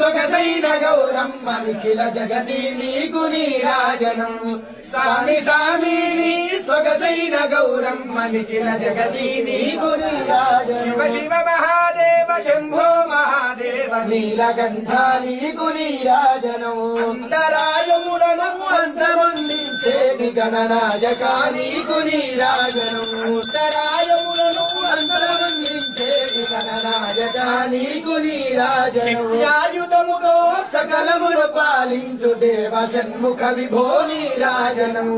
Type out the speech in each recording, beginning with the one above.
సొగసైన గౌరమ్మ నిఖిల జగతి నీకు నీరాజనం సామి సామి సొగసైన గౌరమ్మ నిఖిల జగతి నీకు నీరాజనం శివ శివ మహాదేవ శంభో మహాదేవ నీలకంఠ నీకు నీరాజనం అంతరాయములను అంతమొందించేటి గణనాయక నీకు నీరాజనం అంతరాయములను అంతమొందించేటి గణనాయక నీకు నీరాజనం శక్త్యాయుధములో సకలమును పాలించు దేవ షణ్ముఖ విభో నీరాజనం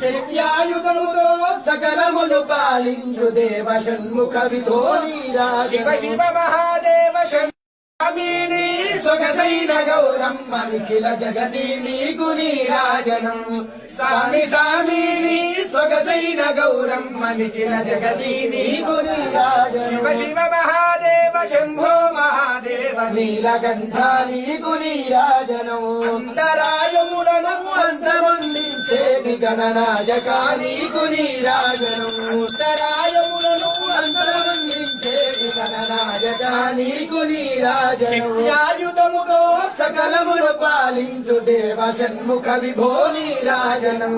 శక్త్యాయుధములో సకలమును పాలించు దేవ షణ్ముఖ విభో నీరాజనం శివ శివ మహాదేవ స్వామిని సొగసైన గౌరమ్మ నిఖిల జగతి నీకు నీరాజనం సామి సామి సొగసైన గౌరమ్మ నిఖిల జగతి నీకు నీరాజనం శివ శివ మహాదేవ శంభో మహాదేవ నీలకంఠ నీకు నీరాజనం అంతరాయములను అంతమొందించేటి గణనాయక నీకు నీరాజనం అంతరాయములను అంతమొందించేటి గణనాయక నీకు నీరాజనం శక్త్యాయుధములో సకలమును పాలించు దేవ షణ్ముఖ విభో నీరాజనం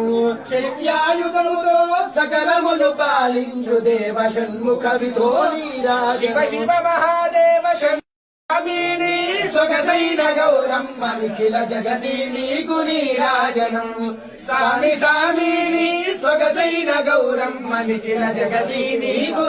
శక్త్యాయుధములో సకలమును పాలించు దేవ షణ్ముఖ విభో నీరాజనం శివ శివ మహాదేవ స్వామిని సొగసైన గౌరమ్మ నిఖిల జగతి నీకు నీరాజనం సామి సామి సొగసైన గౌరమ్మ నిఖిల జగతి నీకు